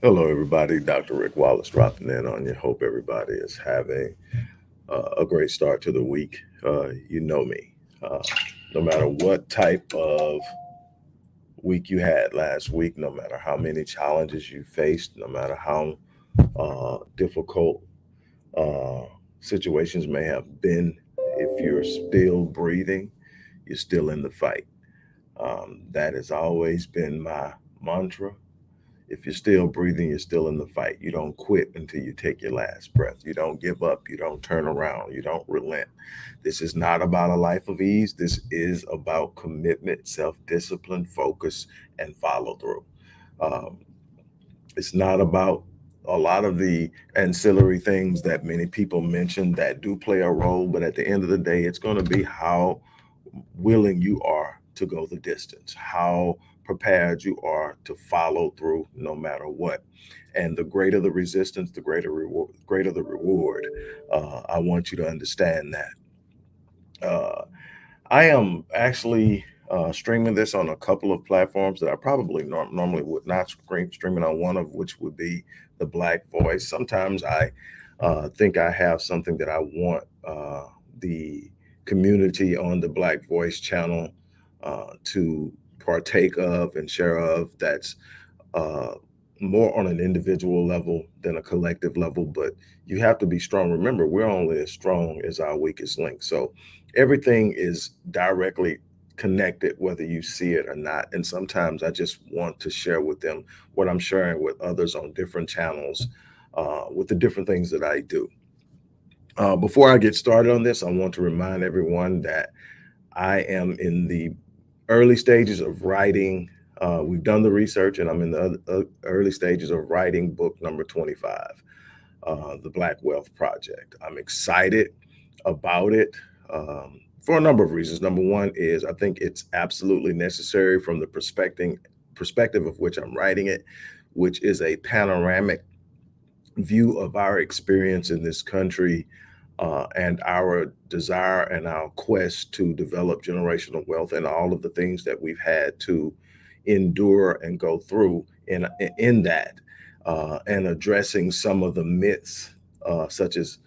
Hello, everybody. Dr. Rick Wallace dropping in on you. Hope everybody is having a great start to the week. You know me. Uh, no matter what type of week you had last week, no matter how many challenges you faced, no matter how difficult uh, situations may have been, if you're still breathing, you're still in the fight. That has always been my mantra. If you're still breathing, you're still in the fight. You don't quit until you take your last breath. You don't give up. You don't turn around. You don't relent. This is not about a life of ease. This is about commitment, self discipline, focus, and follow through. Um, it's not about a lot of the ancillary things that many people mention that do play a role, but at the end of the day, it's going to be how willing you are to go the distance, how prepared you are to follow through no matter what. And the greater the resistance, the greater the reward. I want you to understand that. I am actually streaming this on a couple of platforms that I probably normally would not streaming on, one of which would be the Black Voice. Sometimes I think I have something that I want the community on the Black Voice channel to partake of and share of, that's uh, more on an individual level than a collective level. But you have to be strong. Remember, we're only as strong as our weakest link. So everything is directly connected, whether you see it or not. And sometimes I just want to share with them what I'm sharing with others on different channels, with the different things that I do. Before I get started on this, I want to remind everyone that I am in the early stages of writing. We've done the research, and I'm in the early stages of writing book number 25, The Black Wealth Project. I'm excited about it for a number of reasons. Number one is I think it's absolutely necessary from the perspective of which I'm writing it, which is a panoramic view of our experience in this country, and our desire and our quest to develop generational wealth and all of the things that we've had to endure and go through in that, and addressing some of the myths, such as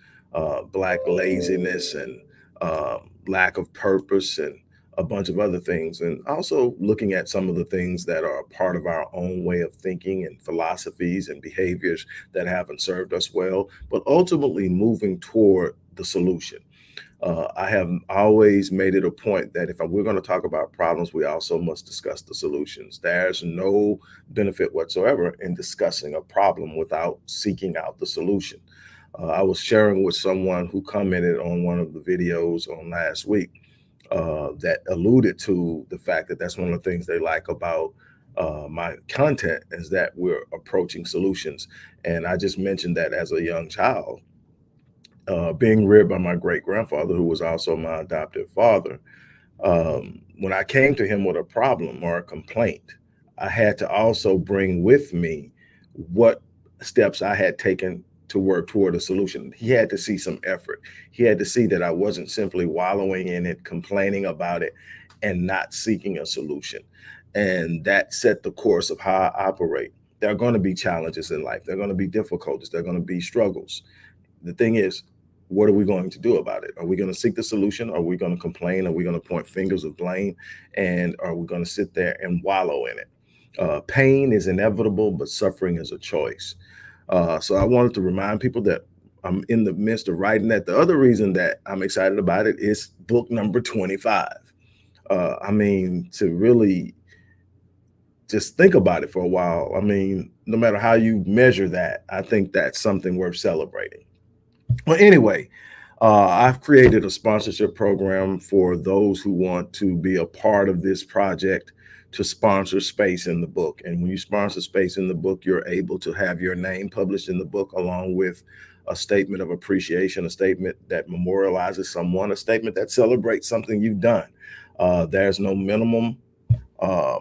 black laziness and lack of purpose and a bunch of other things, and also looking at some of the things that are a part of our own way of thinking and philosophies and behaviors that haven't served us well, but ultimately moving toward the solution. I have always made it a point that if we're going to talk about problems, we also must discuss the solutions. There's no benefit whatsoever in discussing a problem without seeking out the solution. I was sharing with someone who commented on one of the videos on last week, that alluded to the fact that that's one of the things they like about my content, is that we're approaching solutions. And I just mentioned that as a young child, being reared by my great grandfather, who was also my adoptive father, when I came to him with a problem or a complaint, I had to also bring with me what steps I had taken to work toward a solution. He had to see some effort. He had to see that I wasn't simply wallowing in it, complaining about it, and not seeking a solution. And that set the course of how I operate. There are going to be challenges in life. There are going to be difficulties. There are going to be struggles. The thing is, what are we going to do about it? Are we going to seek the solution? Are we going to complain? Are we going to point fingers of blame? And are we going to sit there and wallow in it? Pain is inevitable, but suffering is a choice. So I wanted to remind people that I'm in the midst of writing that. The other reason that I'm excited about it is book number 25. I mean, to really just think about it for a while. I mean, no matter how you measure that, I think that's something worth celebrating. Well, anyway, I've created a sponsorship program for those who want to be a part of this project, to sponsor space in the book. And when you sponsor space in the book, you're able to have your name published in the book, along with a statement of appreciation, a statement that memorializes someone, a statement that celebrates something you've done. There's no minimum uh,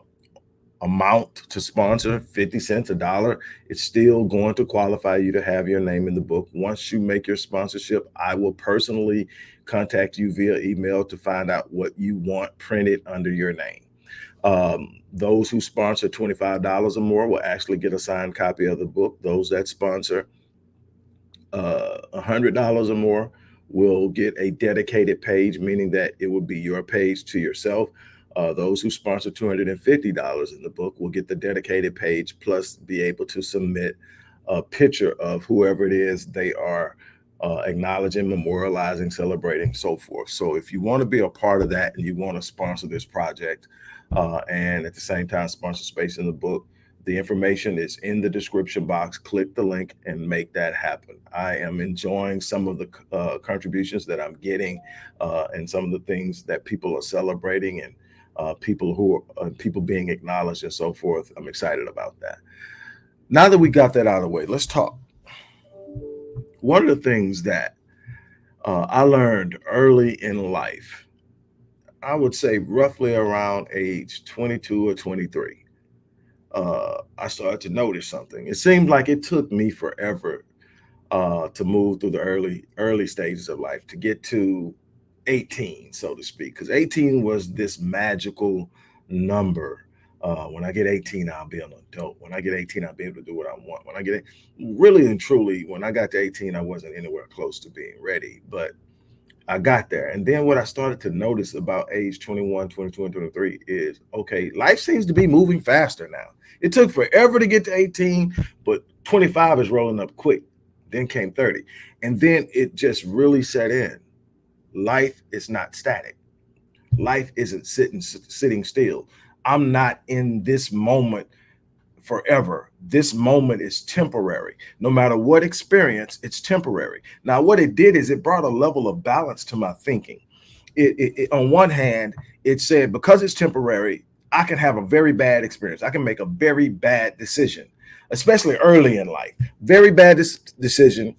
amount to sponsor, 50 cents, a dollar. It's still going to qualify you to have your name in the book. Once you make your sponsorship, I will personally contact you via email to find out what you want printed under your name. Those who sponsor $25 or more will actually get a signed copy of the book. Those that sponsor $100 or more will get a dedicated page, meaning that it will be your page to yourself. Those who sponsor $250 in the book will get the dedicated page, plus be able to submit a picture of whoever it is they are acknowledging, memorializing, celebrating, so forth. So if you want to be a part of that and you want to sponsor this project and at the same time sponsor space in the book, the information is in the description box. Click the link and make that happen. I am enjoying some of the contributions that I'm getting and some of the things that people are celebrating and people being acknowledged and so forth. I'm excited about that. Now that we got that out of the way, let's talk. One of the things that I learned early in life, I would say roughly around age 22 or 23, I started to notice something. It seemed like it took me forever to move through the early stages of life to get to 18, so to speak, because 18 was this magical number. When I get 18, I'll be an adult. When I get 18, I'll be able to do what I want. When I get really and truly, when I got to 18, I wasn't anywhere close to being ready, but I got there. And then what I started to notice about age 21, 22, and 23 is, okay, life seems to be moving faster now. It took forever to get to 18, but 25 is rolling up quick. Then came 30. And then it just really set in. Life is not static. Life isn't sitting still. I'm not in this moment forever. This moment is temporary. No matter what experience, it's temporary. Now, what it did is it brought a level of balance to my thinking. It on one hand, it said, because it's temporary, I can have a very bad experience. I can make a very bad decision, especially early in life. Very bad decision.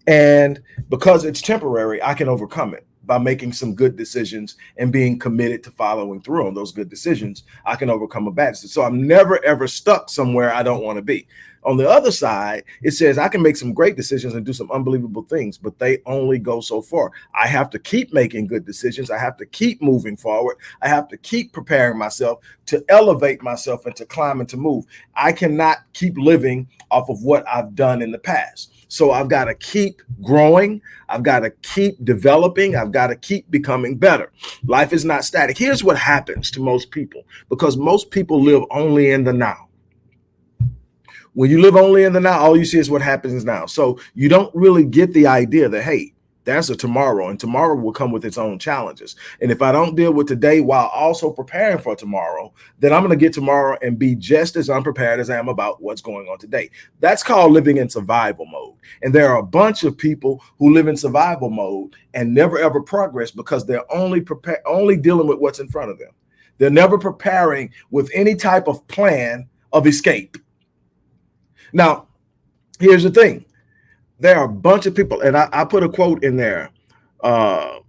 And because it's temporary, I can overcome it by making some good decisions and being committed to following through on those good decisions. I can overcome a bad decision. So I'm never, ever stuck somewhere I don't want to be. On the other side, it says I can make some great decisions and do some unbelievable things, but they only go so far. I have to keep making good decisions. I have to keep moving forward. I have to keep preparing myself to elevate myself and to climb and to move. I cannot keep living off of what I've done in the past. So I've got to keep growing. I've got to keep developing. I've got to keep becoming better. Life is not static. Here's what happens to most people, because most people live only in the now. When you live only in the now, all you see is what happens now. So you don't really get the idea that, hey, there's a tomorrow, and tomorrow will come with its own challenges. And if I don't deal with today while also preparing for tomorrow, then I'm going to get tomorrow and be just as unprepared as I am about what's going on today. That's called living in survival mode. And there are a bunch of people who live in survival mode and never ever progress because they're only dealing with what's in front of them. They're never preparing with any type of plan of escape. Now, here's the thing. There are a bunch of people, and I put a quote in there that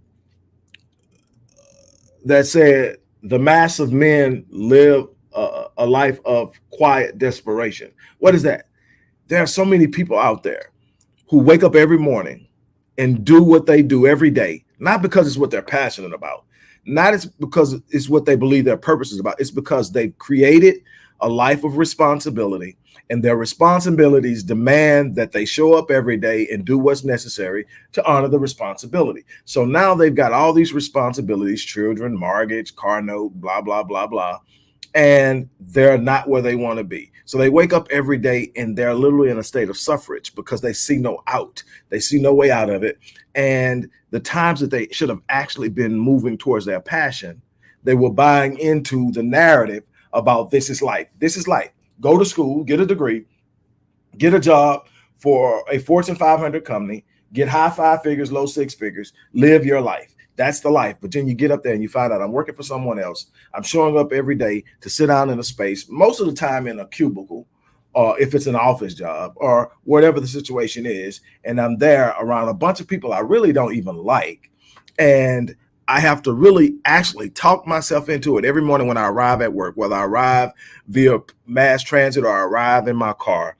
said, the mass of men live a life of quiet desperation. What is that? There are so many people out there who wake up every morning and do what they do every day, not because it's what they're passionate about, not because it's what they believe their purpose is about. It's because they've created a life of responsibility, and their responsibilities demand that they show up every day and do what's necessary to honor the responsibility. So now they've got all these responsibilities, children, mortgage, car note, blah, blah, blah, blah, and they're not where they want to be. So they wake up every day and they're literally in a state of suffrage because they see no out. They see no way out of it. And the times that they should have actually been moving towards their passion, they were buying into the narrative about this is life. This is life. Go to school, get a degree, get a job for a Fortune 500 company, get high 5 figures, low 6 figures, live your life. That's the life. But then you get up there and you find out I'm working for someone else. I'm showing up every day to sit down in a space, most of the time in a cubicle, or if it's an office job or whatever the situation is. And I'm there around a bunch of people I really don't even like. And I have to really actually talk myself into it every morning when I arrive at work, whether I arrive via mass transit or I arrive in my car.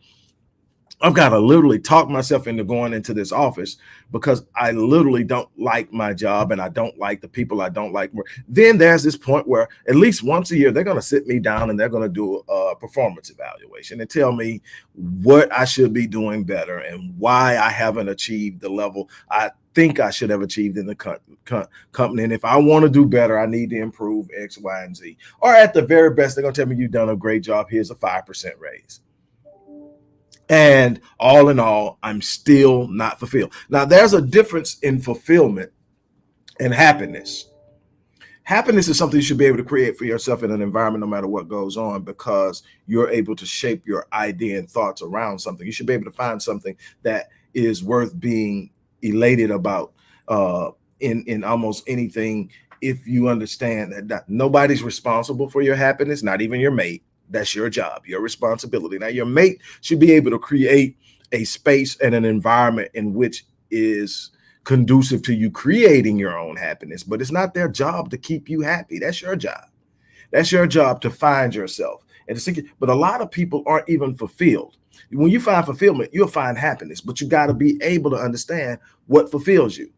I've got to literally talk myself into going into this office because I literally don't like my job and I don't like the people. I don't like. Then there's this point where at least once a year, they're going to sit me down and they're going to do a performance evaluation and tell me what I should be doing better and why I haven't achieved the level I think I should have achieved in the company. And if I want to do better, I need to improve X, Y, and Z. Or at the very best, they're going to tell me you've done a great job. Here's a 5% raise. And all in all, I'm still not fulfilled. Now, there's a difference in fulfillment and happiness. Happiness is something you should be able to create for yourself in an environment no matter what goes on, because you're able to shape your idea and thoughts around something. You should be able to find something that is worth being elated about in almost anything, if you understand that nobody's responsible for your happiness, not even your mate. That's your job, your responsibility. Now, your mate should be able to create a space and an environment in which is conducive to you creating your own happiness, but it's not their job to keep you happy. That's your job. That's your job to find yourself. And to seek, but a lot of people aren't even fulfilled. When you find fulfillment, you'll find happiness, but you got to be able to understand what fulfills you.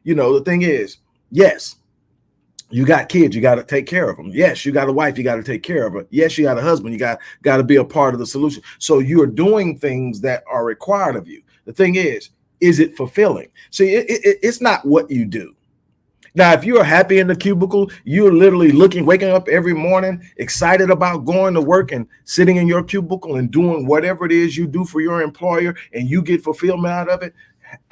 You know, the thing is, yes, you got kids, you got to take care of them. Yes, you got a wife, you got to take care of her. Yes, you got a husband, you got to be a part of the solution. So you're doing things that are required of you. The thing is it fulfilling? See, it's not what you do. Now, if you're happy in the cubicle, you're literally waking up every morning, excited about going to work and sitting in your cubicle and doing whatever it is you do for your employer, and you get fulfillment out of it,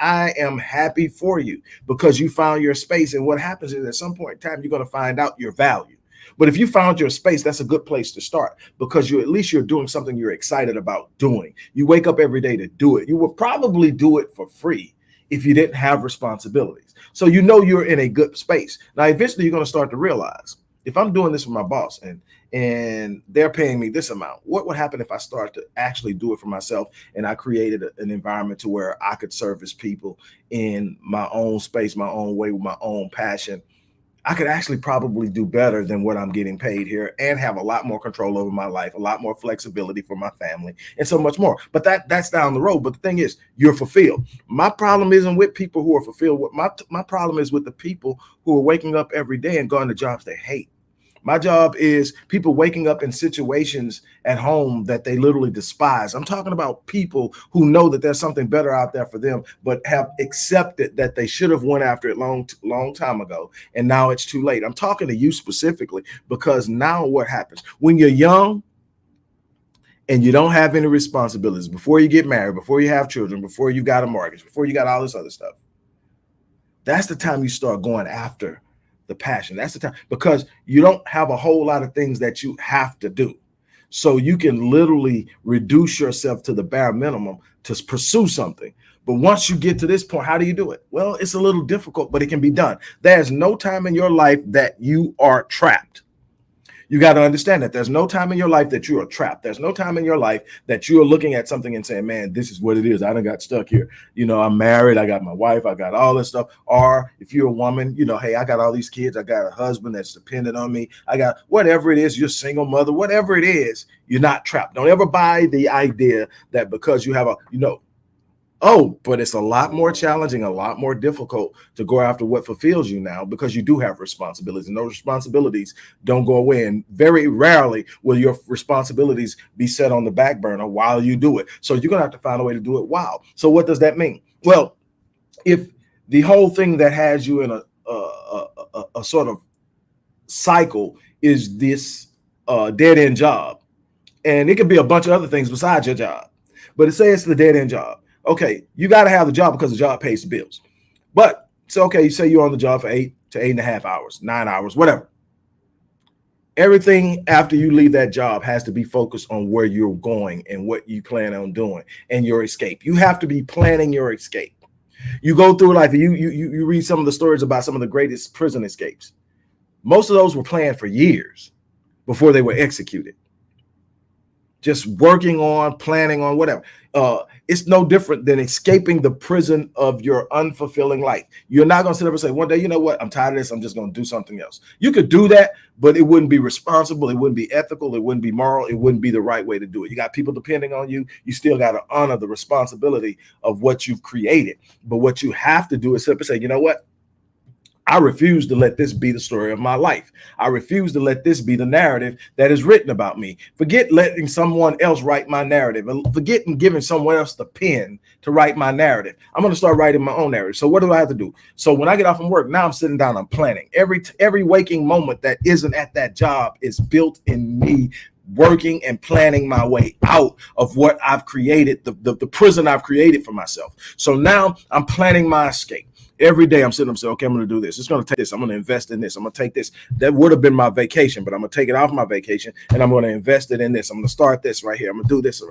I am happy for you because you found your space. And what happens is at some point in time, you're going to find out your value. But if you found your space, that's a good place to start, because at least you're doing something you're excited about doing. You wake up every day to do it. You would probably do it for free if you didn't have responsibilities. So you know you're in a good space. Now, eventually, you're going to start to realize, if I'm doing this for my boss and they're paying me this amount, what would happen if I start to actually do it for myself and I created an environment to where I could service people in my own space, my own way, with my own passion? I could actually probably do better than what I'm getting paid here and have a lot more control over my life, a lot more flexibility for my family, and so much more. But that's down the road. But the thing is, you're fulfilled. My problem isn't with people who are fulfilled. My problem is with the people who are waking up every day and going to jobs they hate. My job is people waking up in situations at home that they literally despise. I'm talking about people who know that there's something better out there for them, but have accepted that they should have went after it long time ago, and now it's too late. I'm talking to you specifically because now what happens when you're young and you don't have any responsibilities, before you get married, before you have children, before you got a mortgage, before you got all this other stuff, that's the time you start going after the passion. That's the time, because you don't have a whole lot of things that you have to do. So you can literally reduce yourself to the bare minimum to pursue something. But once you get to this point, how do you do it? Well, it's a little difficult, but it can be done. There's no time in your life that you are trapped. You got to understand that there's no time in your life that you are trapped. There's no time in your life that you are looking at something and saying, man, this is what it is. I done got stuck here. You know, I'm married. I got my wife. I got all this stuff. Or if you're a woman, you know, hey, I got all these kids. I got a husband that's dependent on me. I got whatever it is. You're a single mother, whatever it is, you're not trapped. Don't ever buy the idea that because you have but it's a lot more challenging, a lot more difficult to go after what fulfills you now, because you do have responsibilities, and those responsibilities don't go away. And very rarely will your responsibilities be set on the back burner while you do it. So you're going to have to find a way to do it while. So what does that mean? Well, if the whole thing that has you in a sort of cycle is this dead end job, and it could be a bunch of other things besides your job, but it says it's the dead end job. Okay, you got to have the job because the job pays the bills. But so, okay, you say you're on the job for 8 to 8.5 hours, 9 hours, whatever. Everything after you leave that job has to be focused on where you're going and what you plan on doing and your escape. You have to be planning your escape. You go through life, you read some of the stories about some of the greatest prison escapes. Most of those were planned for years before they were executed. just working on, planning on, whatever. It's no different than escaping the prison of your unfulfilling life. You're not going to sit up and say, one day, you know what, I'm tired of this, I'm just going to do something else. You could do that, but it wouldn't be responsible, it wouldn't be ethical, it wouldn't be moral, it wouldn't be the right way to do it. You got people depending on you. You still got to honor the responsibility of what you've created. But what you have to do is sit up and say, you know what, I refuse to let this be the story of my life. I refuse to let this be the narrative that is written about me. Forget letting someone else write my narrative. Forget giving someone else the pen to write my narrative. I'm going to start writing my own narrative. So what do I have to do? So when I get off from work, now I'm sitting down, I'm planning. Every waking moment that isn't at that job is built in me working and planning my way out of what I've created, the prison I've created for myself. So now I'm planning my escape. Every day I'm sitting up saying, okay, I'm going to do this. It's going to take this. I'm going to invest in this. I'm going to take this. That would have been my vacation, but I'm going to take it off my vacation and I'm going to invest it in this. I'm going to start this right here. I'm going to do this.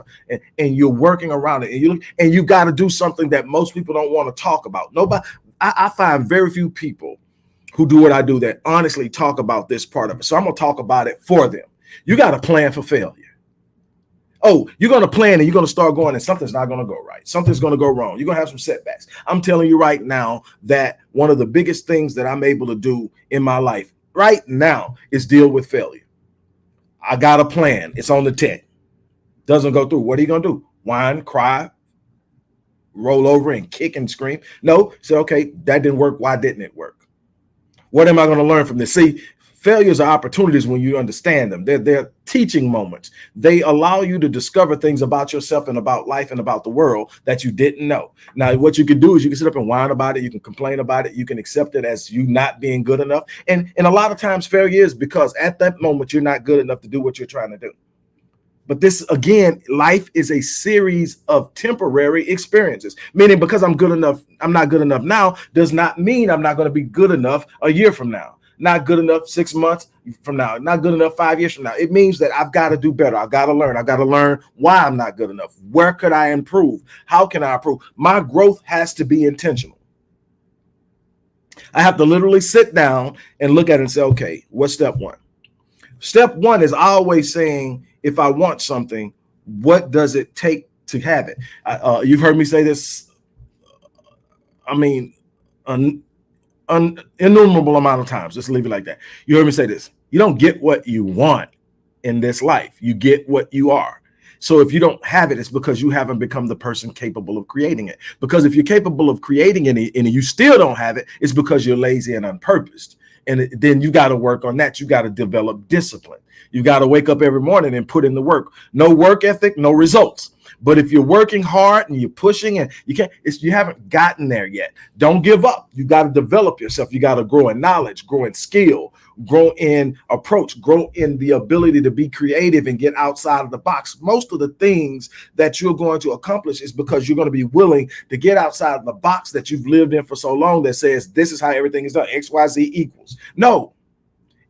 And you're working around it. And you got to do something that most people don't want to talk about. Nobody. I find very few people who do what I do that honestly talk about this part of it. So I'm going to talk about it for them. You got to plan for failure. Oh, you're going to plan and you're going to start going and something's not going to go right. Something's going to go wrong. You're going to have some setbacks. I'm telling you right now that one of the biggest things that I'm able to do in my life right now is deal with failure. I got a plan. It's on the 10. Doesn't go through. What are you going to do? Whine, cry, roll over and kick and scream? No. Say, okay, that didn't work. Why didn't it work? What am I going to learn from this? See, failures are opportunities when you understand them. They're teaching moments. They allow you to discover things about yourself and about life and about the world that you didn't know. Now, what you can do is you can sit up and whine about it. You can complain about it. You can accept it as you not being good enough. And a lot of times failure is because at that moment, you're not good enough to do what you're trying to do. But this, again, life is a series of temporary experiences, meaning because I'm good enough, I'm not good enough now, does not mean I'm not going to be good enough a year from now. Not good enough 6 months from now, not good enough 5 years from now. It means that I've got to do better. I've got to learn. I've got to learn why I'm not good enough. Where could I improve? How can I improve? My growth has to be intentional. I have to literally sit down and look at it and say, okay, what's step one? Step one is always saying, if I want something, what does it take to have it? You've heard me say this. I mean, innumerable amount of times. Just leave it like that. You heard me say this. You don't get what you want in this life. You get what you are. So if you don't have it, it's because you haven't become the person capable of creating it. Because if you're capable of creating it and you still don't have it, it's because you're lazy and unpurposed. And then you got to work on that. You got to develop discipline. You got to wake up every morning and put in the work. No work ethic, no results. But if you're working hard and you're pushing and you haven't gotten there yet. Don't give up. You got to develop yourself. You got to grow in knowledge, grow in skill, grow in approach, grow in the ability to be creative and get outside of the box. Most of the things that you're going to accomplish is because you're going to be willing to get outside of the box that you've lived in for so long that says this is how everything is done. XYZ equals. No.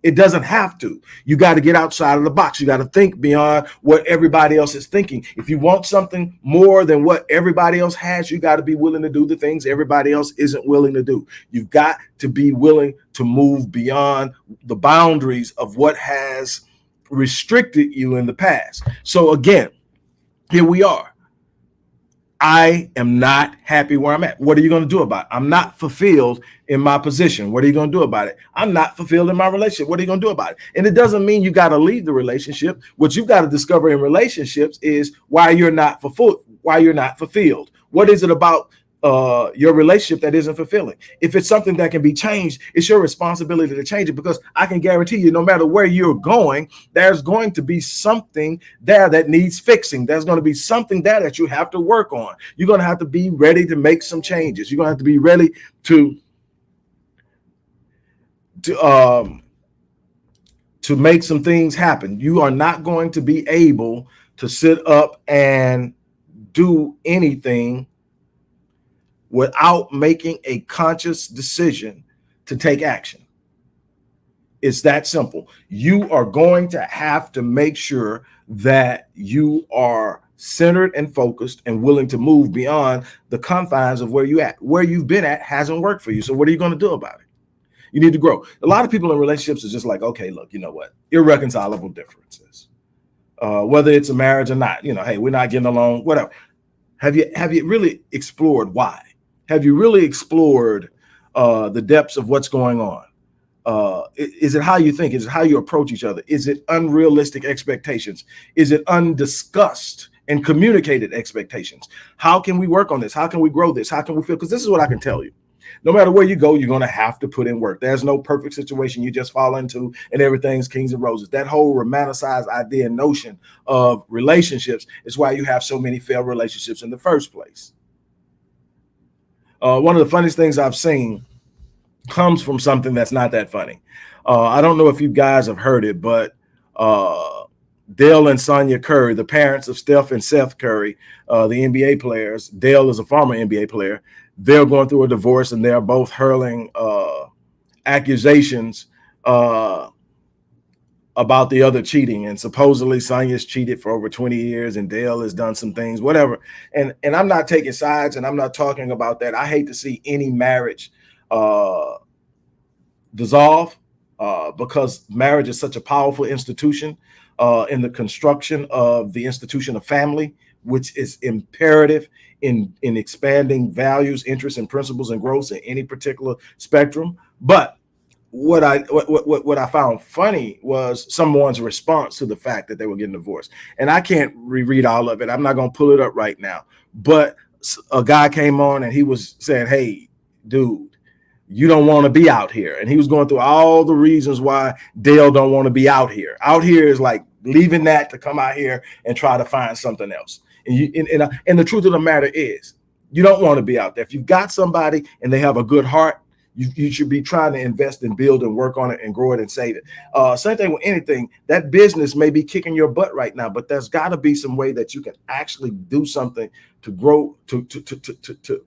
It doesn't have to. You got to get outside of the box. You got to think beyond what everybody else is thinking. If you want something more than what everybody else has, you got to be willing to do the things everybody else isn't willing to do. You've got to be willing to move beyond the boundaries of what has restricted you in the past. So again, here we are. I am not happy where I'm at. What are you going to do about it? I'm not fulfilled in my position. What are you going to do about it? I'm not fulfilled in my relationship. What are you going to do about it? And it doesn't mean you got to leave the relationship. What you've got to discover in relationships is why you're not fulfilled. What is it about your relationship that isn't fulfilling? If it's something that can be changed, it's your responsibility to change it, because I can guarantee you, no matter where you're going, there's going to be something there that needs fixing. There's going to be something there that you have to work on. You're going to have to be ready to make some changes. You're going to have to be ready to make some things happen. You are not going to be able to sit up and do anything without making a conscious decision to take action. It's that simple. You are going to have to make sure that you are centered and focused and willing to move beyond the confines of where you at. Where you've been at hasn't worked for you. So what are you going to do about it? You need to grow. A lot of people in relationships is just like, okay, look, you know what? Irreconcilable differences. whether it's a marriage or not. Hey, we're not getting along, whatever. Have you really explored why? Have you really explored the depths of what's going on? Is it how you think? Is it how you approach each other? Is it unrealistic expectations? Is it undiscussed and communicated expectations? How can we work on this? How can we grow this? How can we feel? Because this is what I can tell you. No matter where you go, you're going to have to put in work. There's no perfect situation you just fall into and everything's kings and roses. That whole romanticized idea and notion of relationships is why you have so many failed relationships in the first place. One of the funniest things I've seen comes from something that's not that funny. I don't know if you guys have heard it, but Dale and Sonia Curry, the parents of Steph and Seth Curry, the NBA players. Dale is a former NBA player. They're going through a divorce, and they're both hurling accusations about the other cheating. And supposedly Sonia's cheated for over 20 years, and Dale has done some things, whatever. And I'm not taking sides, and I'm not talking about that. I hate to see any marriage dissolve because marriage is such a powerful institution in the construction of the institution of family, which is imperative in expanding values, interests, and principles and growth in any particular spectrum. But what I found funny was someone's response to the fact that they were getting divorced. And I can't reread all of it. I'm not going to pull it up right now. But a guy came on and he was saying, hey, dude, you don't want to be out here. And he was going through all the reasons why Dale don't want to be out here. Out here is like leaving that to come out here and try to find something else. And the truth of the matter is, you don't want to be out there. If you've got somebody and they have a good heart, you should be trying to invest and build and work on it and grow it and save it. Same thing with anything. That business may be kicking your butt right now, but there's got to be some way that you can actually do something to grow, to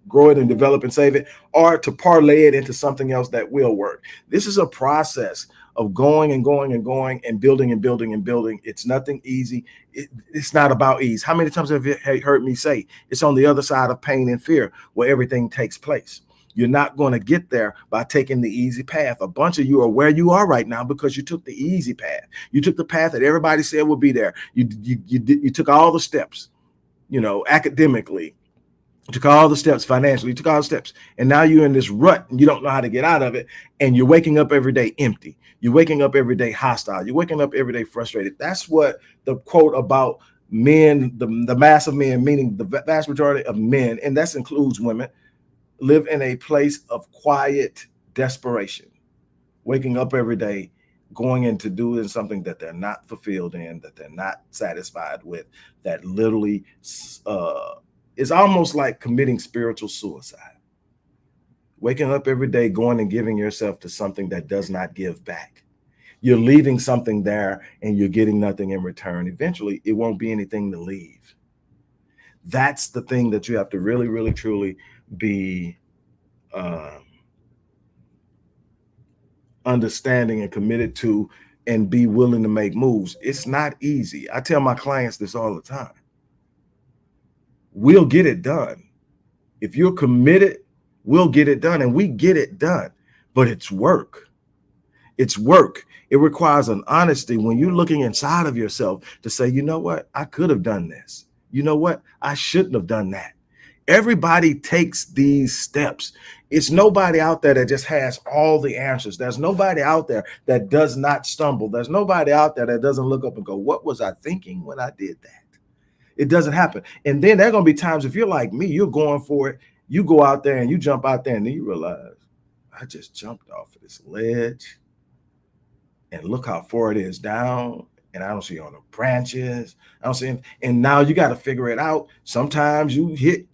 grow it and develop and save it, or to parlay it into something else that will work. This is a process of going and going and going and building and building and building. It's nothing easy. It's not about ease. How many times have you heard me say it's on the other side of pain and fear where everything takes place? You're not going to get there by taking the easy path. A bunch of you are where you are right now because you took the easy path. You took the path that everybody said would be there. You took all the steps, academically. You took all the steps financially. You took all the steps. And now you're in this rut and you don't know how to get out of it. And you're waking up every day empty. You're waking up every day hostile. You're waking up every day frustrated. That's what the quote about men, the mass of men, meaning the vast majority of men, and that includes women, live in a place of quiet desperation, waking up every day, going into doing something that they're not fulfilled in, that they're not satisfied with, that literally is almost like committing spiritual suicide. Waking up every day, going and giving yourself to something that does not give back. You're leaving something there and you're getting nothing in return. Eventually, it won't be anything to leave. That's the thing that you have to really, really, truly be understanding and committed to, and be willing to make moves. It's not easy. I tell my clients this all the time. We'll get it done. If you're committed, we'll get it done, and we get it done. But it's work. It's work. It requires an honesty when you're looking inside of yourself to say, you know what? I could have done this. You know what? I shouldn't have done that. Everybody takes these steps. It's nobody out there that just has all the answers. There's nobody out there that does not stumble. There's nobody out there that doesn't look up and go, what was I thinking when I did that? It doesn't happen. And then there are going to be times, if you're like me, you're going for it. You go out there and you jump out there and then you realize, I just jumped off of this ledge and look how far it is down. And I don't see all the branches. I don't see anything. And now you got to figure it out. Sometimes you hit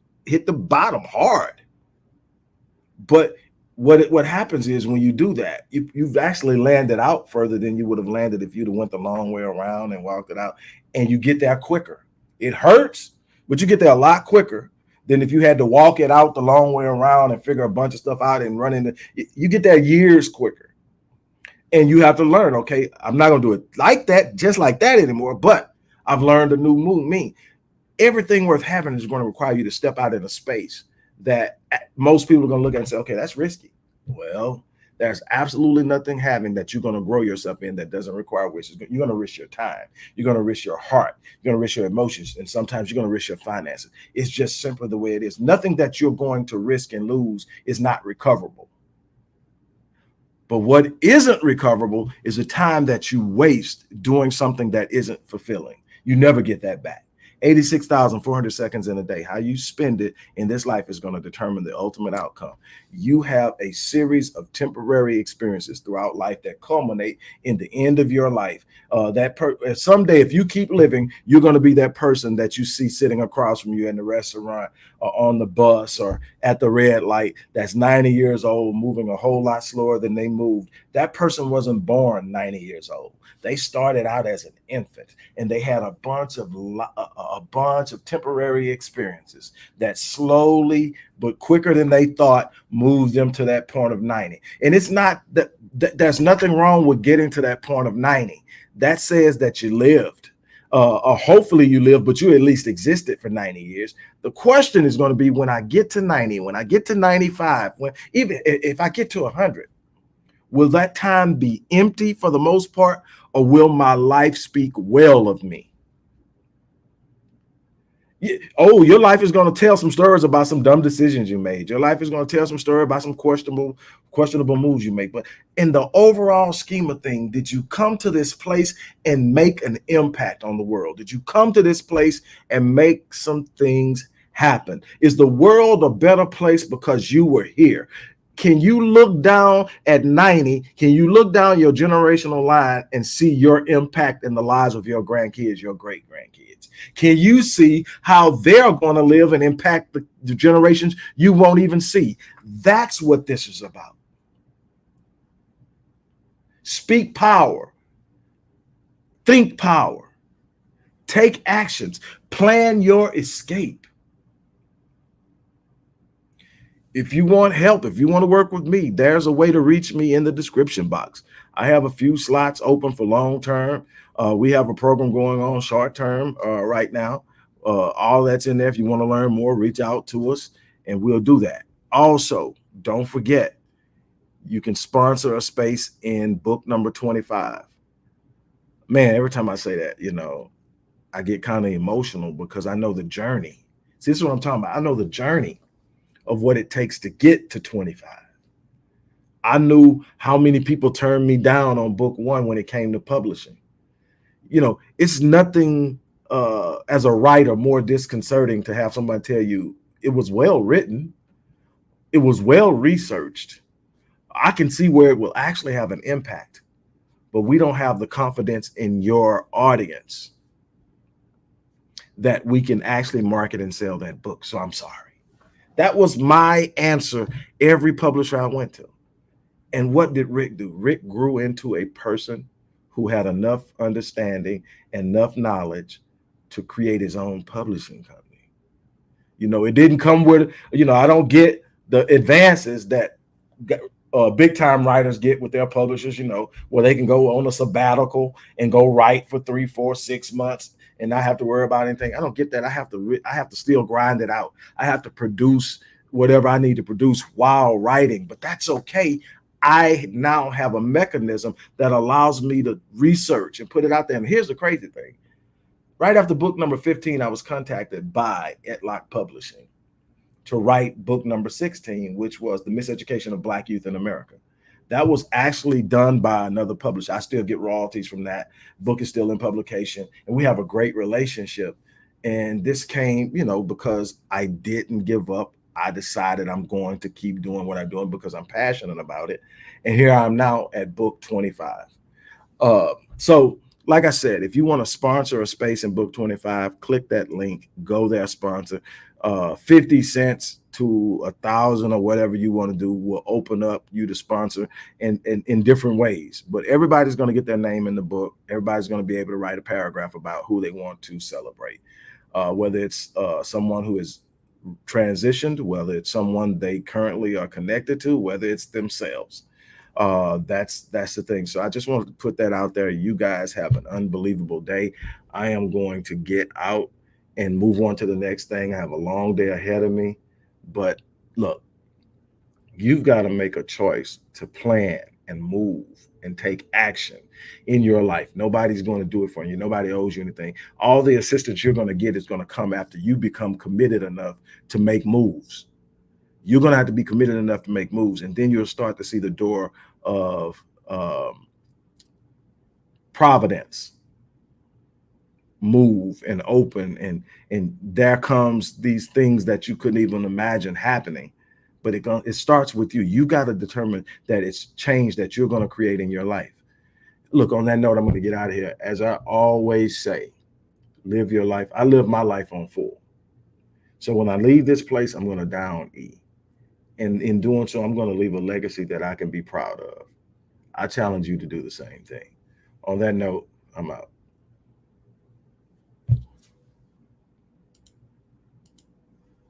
the bottom hard. But what happens is when you do that, you've actually landed out further than you would have landed if you'd have went the long way around and walked it out. And you get there quicker. It hurts, but you get there a lot quicker than if you had to walk it out the long way around and figure a bunch of stuff out and run into. You get there years quicker. And you have to learn, okay, I'm not going to do it like that, just like that anymore, but I've learned a new move. Everything worth having is going to require you to step out in a space that most people are going to look at and say, okay, that's risky. Well, There's absolutely nothing having that you're going to grow yourself in that doesn't require risk. You're going to risk your time. You're going to risk your heart. You're going to risk your emotions. And sometimes you're going to risk your finances. It's just simply the way it is. Nothing that you're going to risk and lose is not recoverable. But what isn't recoverable is the time that you waste doing something that isn't fulfilling. You never get that back. 86,400 seconds in a day. How you spend it in this life is going to determine the ultimate outcome. You have a series of temporary experiences throughout life that culminate in the end of your life. Someday, if you keep living, you're going to be that person that you see sitting across from you in the restaurant or on the bus or at the red light that's 90 years old, moving a whole lot slower than they moved. That person wasn't born 90 years old. They started out as an infant, and they had a bunch of temporary experiences that slowly but quicker than they thought moved them to that point of 90. And it's not that there's nothing wrong with getting to that point of 90. That says that you lived. Or hopefully you lived, but you at least existed for 90 years. The question is going to be, when I get to 90, when I get to 95, even if I get to 100, will that time be empty for the most part, or will my life speak well of me? Oh, your life is going to tell some stories about some dumb decisions you made. Your life is going to tell some story about some questionable moves you make. But in the overall scheme of things, did you come to this place and make an impact on the world? Did you come to this place and make some things happen? Is the world a better place because you were here? Can you look down at 90? Can you look down your generational line and see your impact in the lives of your grandkids, your great grandkids? Can you see how they're going to live and impact the generations you won't even see? That's what this is about. Speak power. Think power. Take actions. Plan your escape. If you want help, if you want to work with me, there's a way to reach me in the description box. I have a few slots open for long term. We have a program going on short term right now. All that's in there. If you want to learn more, reach out to us and we'll do that. Also, don't forget, you can sponsor a space in book number 25. Man, every time I say that, I get kind of emotional because I know the journey. See, this is what I'm talking about. I know the journey of what it takes to get to 25. I knew how many people turned me down on book 1 when it came to publishing. It's nothing as a writer more disconcerting to have somebody tell you it was well written, it was well researched. I can see where it will actually have an impact, but we don't have the confidence in your audience that we can actually market and sell that book. So I'm sorry. That was my answer every publisher I went to. And what did Rick do? Rick grew into a person who had enough understanding, enough knowledge to create his own publishing company. It didn't come with, I don't get the advances that big time writers get with their publishers, where they can go on a sabbatical and go write for 3, 4, 6 months and not have to worry about anything. I don't get that. I have to still grind it out. I have to produce whatever I need to produce while writing, but that's okay. I now have a mechanism that allows me to research and put it out there. And here's the crazy thing. Right after book number 15, I was contacted by Etlock Publishing to write book number 16, which was The Miseducation of Black Youth in America. That was actually done by another publisher. I still get royalties from that. Book is still in publication, and we have a great relationship. And this came, because I didn't give up. I decided I'm going to keep doing what I'm doing because I'm passionate about it. And here I'm now at book 25. So like I said, if you want to sponsor a space in book 25, click that link, go there, sponsor. 50 cents to 1,000 or whatever you want to do will open up you to sponsor in different ways. But everybody's going to get their name in the book. Everybody's going to be able to write a paragraph about who they want to celebrate, whether it's someone who is transitioned, whether it's someone they currently are connected to, whether it's themselves. That's the thing. So I just wanted to put that out there. You guys have an unbelievable day. I am going to get out and move on to the next thing. I have a long day ahead of me, but look, You've got to make a choice to plan and move and take action in your life. Nobody's going to do it for you. Nobody owes you anything. All the assistance you're going to get is going to come after you become committed enough to make moves. You're going to have to be committed enough to make moves, and then you'll start to see the door of providence move and open, and there comes these things that you couldn't even imagine happening. But it starts with you. You got to determine that it's change that you're going to create in your life. Look, on that note, I'm going to get out of here. As I always say, live your life. I live my life on full. So when I leave this place, I'm going to down E. And in doing so, I'm going to leave a legacy that I can be proud of. I challenge you to do the same thing. On that note, I'm out.